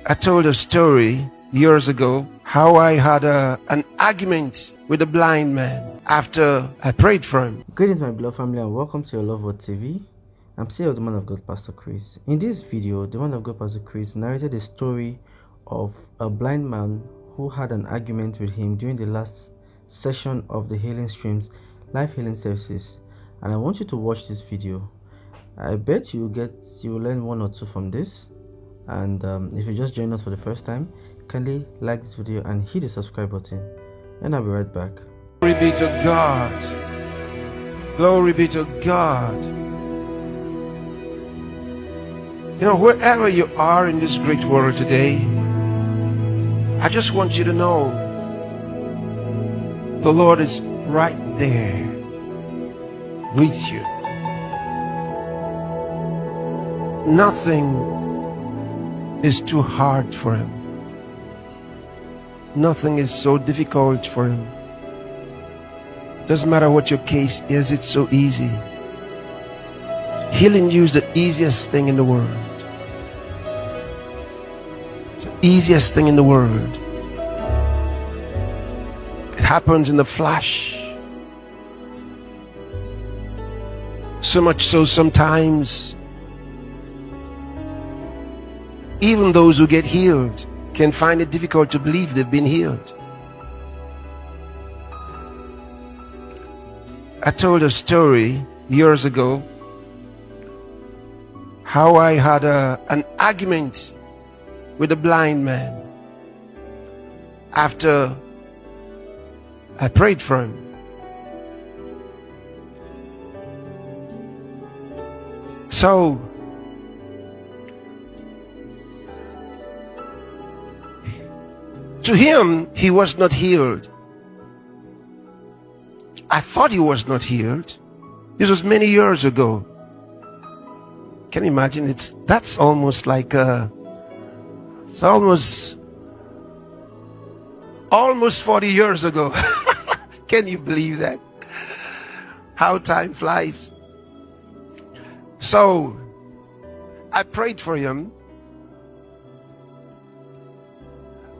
I told a story years ago how I had an argument with a blind man after I prayed for him. Greetings, my beloved family, and welcome to your Loveworld TV. I'm still the man of God, Pastor Chris. In this video, the man of God, Pastor Chris, narrated a story of a blind man who had an argument with him during the last session of the Healing Streams live healing services. And I want you to watch this video. I bet you will learn one or two from this. And if you just joined us for the first time, kindly like this video and hit the subscribe button, and I'll be right back. Glory be to God. Glory be to God. You know, wherever you are in this great world today, I just want you to know the Lord is right there with you. Nothing is too hard for him. Nothing is so difficult for him. Doesn't matter what your case is, it's so easy. Healing you is the easiest thing in the world. It's the easiest thing in the world. It happens in the flash. So much so sometimes even those who get healed can find it difficult to believe they've been healed. I told a story years ago how I had an argument with a blind man after I prayed for him. So to him, he was not healed. I thought he was not healed. This was many years ago. Can you imagine? That's almost like it's almost 40 years ago. Can you believe that? How time flies. So I prayed for him.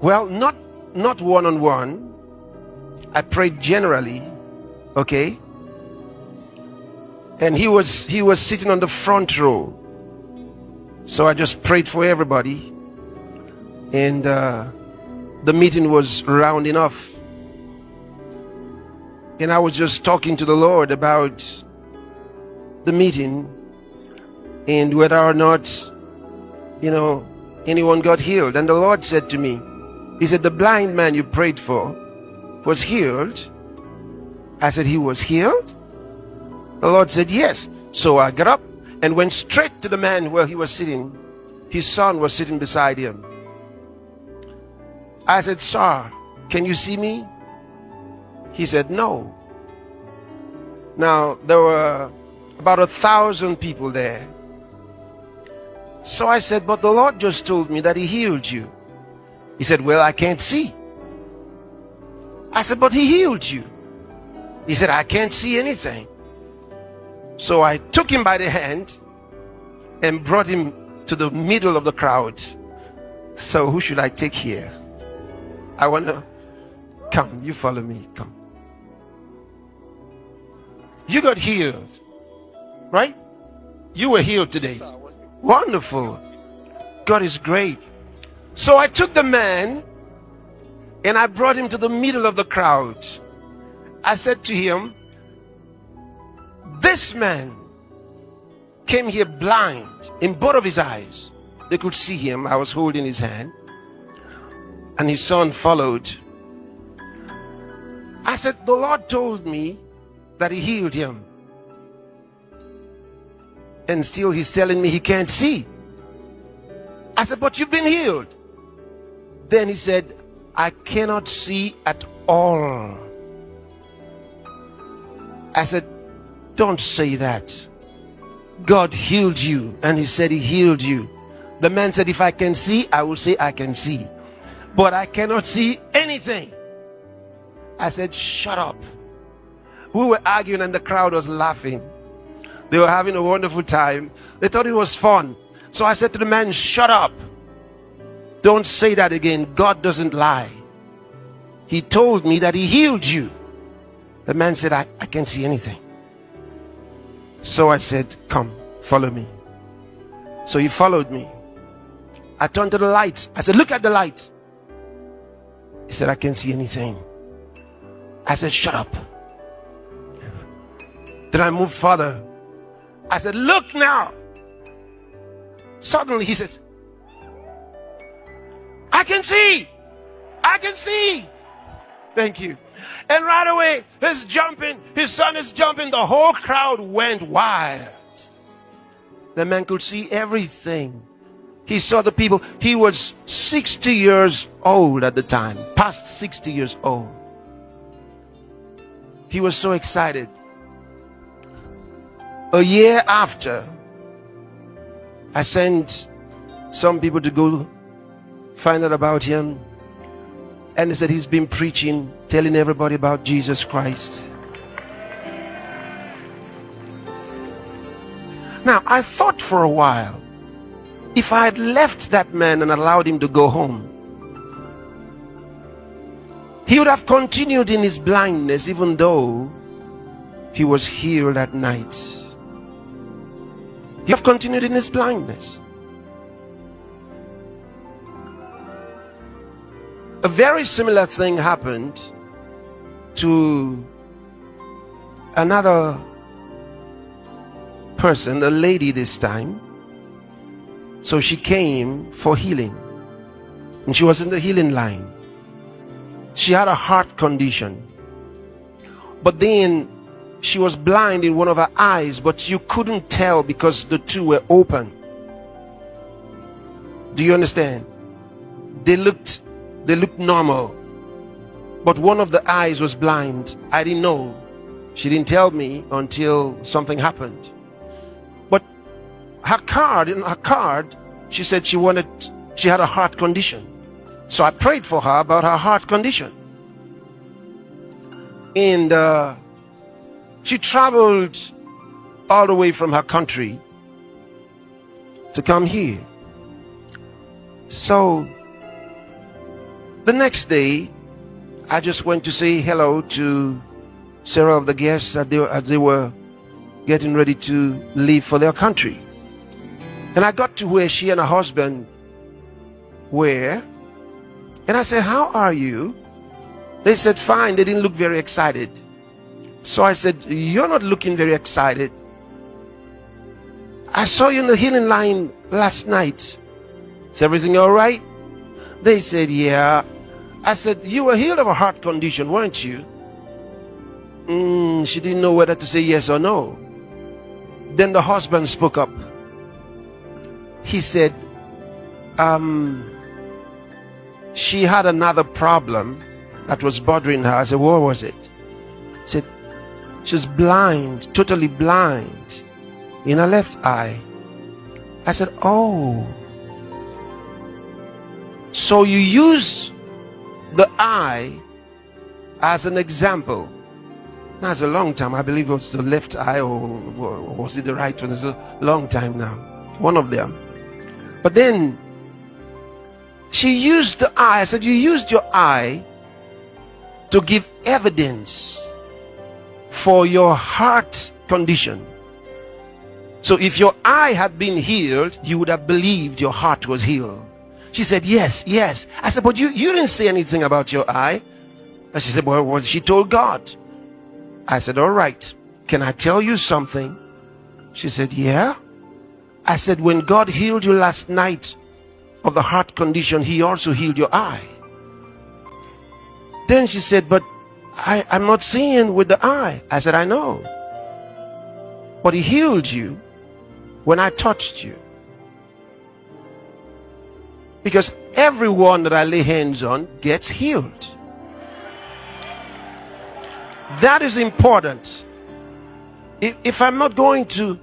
Well, not one-on-one. I prayed generally, okay? And he was sitting on the front row. So I just prayed for everybody. And the meeting was rounding off. And I was just talking to the Lord about the meeting and whether or not, you know, anyone got healed. And the Lord said to me, he said, the blind man you prayed for was healed. I said, he was healed? The Lord said, yes. So I got up and went straight to the man where he was sitting. His son was sitting beside him. I said, sir, can you see me? He said, no. Now, there were about 1,000 people there. So I said, but the Lord just told me that he healed you. He said, well, I can't see. I said, but he healed you. He said, I can't see anything. So I took him by the hand and brought him to the middle of the crowd. So who should I take here? I want to come. You follow me. Come. You got healed, right? You were healed today. Wonderful. God is great. So I took the man and I brought him to the middle of the crowd. I said to him, this man came here blind in both of his eyes. They could see him. I was holding his hand. And his son followed. I said, the Lord told me that he healed him. And still he's telling me he can't see. I said, but you've been healed. Then he said, I cannot see at all. I said, don't say that. God healed you. And he said he healed you. The man said, if I can see, I will say I can see. But I cannot see anything. I said, shut up. We were arguing and the crowd was laughing. They were having a wonderful time. They thought it was fun. So I said to the man, shut up. Don't say that again. God doesn't lie. He told me that he healed you. The man said, I can't see anything. So I said, come, follow me. So he followed me. I turned to the light. I said, look at the light. He said, I can't see anything. I said, shut up. Then I moved further. I said, look now. Suddenly he said, I can see. I can see. Thank you. And right away, he's jumping. His son is jumping. The whole crowd went wild. The man could see everything. He saw the people. He was 60 years old at the time. Past 60 years old. He was so excited. A year after, I sent some people to go find out about him. And he said he's been preaching, telling everybody about Jesus Christ. Now, I thought for a while, if I had left that man and allowed him to go home, he would have continued in his blindness even though he was healed at night. He would have continued in his blindness. A very similar thing happened to another person, a lady this time. So she came for healing, and she was in the healing line. She had a heart condition, but then she was blind in one of her eyes, but you couldn't tell because the two were open. Do you understand? They looked normal, but one of the eyes was blind. I didn't know. She didn't tell me until something happened. But in her card, she said she had a heart condition. So I prayed for her about her heart condition. And she traveled all the way from her country to come here. So the next day, I just went to say hello to several of the guests as they were getting ready to leave for their country. And I got to where she and her husband were, and I said, how are you? They said, fine. They didn't look very excited. So I said, you're not looking very excited. I saw you in the healing line last night. Is everything all right? They said, yeah. I said, you were healed of a heart condition, weren't you? She didn't know whether to say yes or no. Then the husband spoke up. He said, she had another problem that was bothering her. I said, what was it? He said, she's blind, totally blind in her left eye. I said, oh. So you used the eye as an example. Now it's a long time. I believe it was the left eye, or was it the right one? It's a long time now. One of them. But then she used the eye. I said, you used your eye to give evidence for your heart condition. So if your eye had been healed, you would have believed your heart was healed. She said, yes, yes. I said, but you didn't say anything about your eye. And she said, well, she told God. I said, all right. Can I tell you something? She said, yeah. I said, when God healed you last night of the heart condition, he also healed your eye. Then she said, but I'm not seeing with the eye. I said, I know. But he healed you when I touched you. Because everyone that I lay hands on gets healed. That is important. If I'm not going to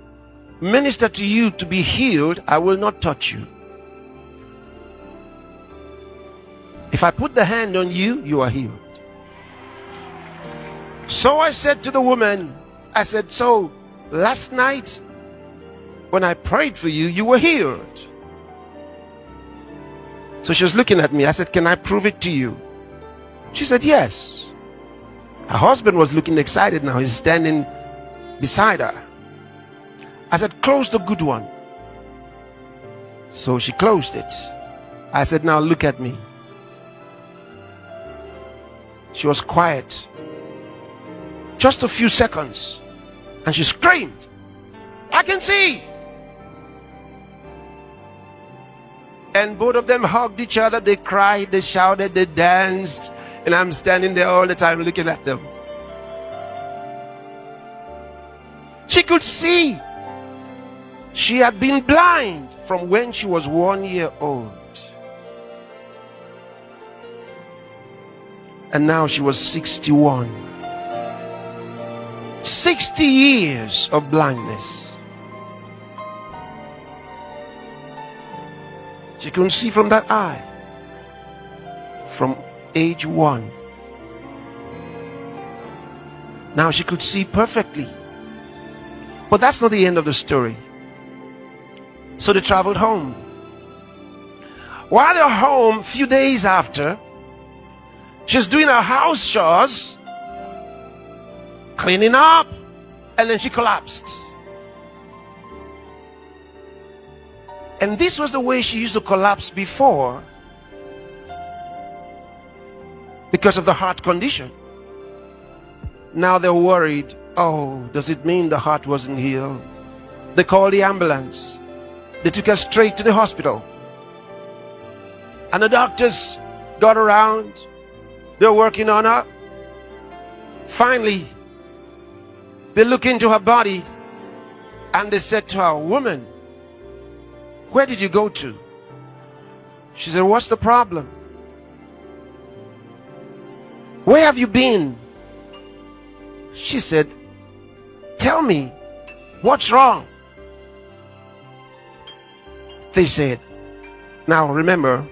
minister to you to be healed, I will not touch you. If I put the hand on you, you are healed. So I said to the woman, I said, so last night when I prayed for you, you were healed. So she was looking at me. I said, can I prove it to you? She said, yes. Her husband was looking excited now. He's standing beside her. I said, close the good one. So she closed it. I said, now look at me. She was quiet. Just a few seconds. And she screamed, I can see. And both of them hugged each other. They cried, they shouted, they danced. And I'm standing there all the time looking at them. She could see. She had been blind from when she was 1 year old. And now she was 61. 60 years of blindness. She couldn't see from that eye. From age 1. Now she could see perfectly. But that's not the end of the story. So they traveled home. While they're home, a few days after, she's doing her house chores, cleaning up, and then she collapsed. And this was the way she used to collapse before, because of the heart condition. Now they're worried. Oh, does it mean the heart wasn't healed? They called the ambulance. They took her straight to the hospital. And the doctors got around. They're working on her. Finally, they look into her body and they said to her, woman, where did you go to? She said, what's the problem? Where have you been? She said, tell me, what's wrong? They said, now remember,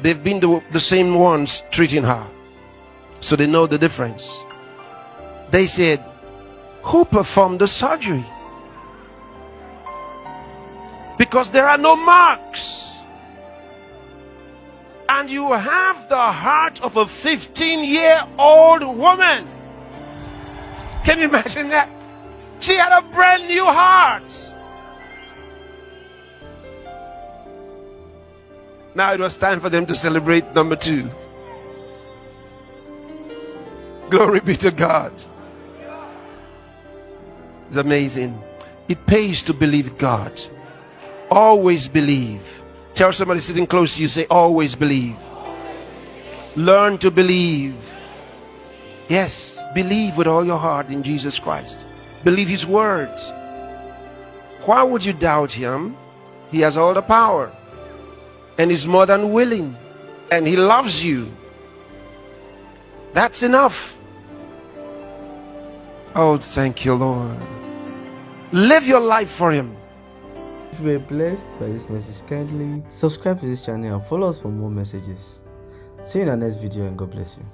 they've been the same ones treating her, so they know the difference. They said, who performed the surgery? Because there are no marks. And you have the heart of a 15-year-old woman. Can you imagine that? She had a brand new heart. Now it was time for them to celebrate number 2. Glory be to God. It's amazing. It pays to believe God. Always believe. Tell somebody sitting close to you, say, always believe. Learn to believe. Yes, believe with all your heart in Jesus Christ. Believe His word. Why would you doubt Him? He has all the power. And He's more than willing. And He loves you. That's enough. Oh, thank you, Lord. Live your life for Him. If you were blessed by this message, kindly subscribe to this channel and follow us for more messages. See you in our next video, and God bless you.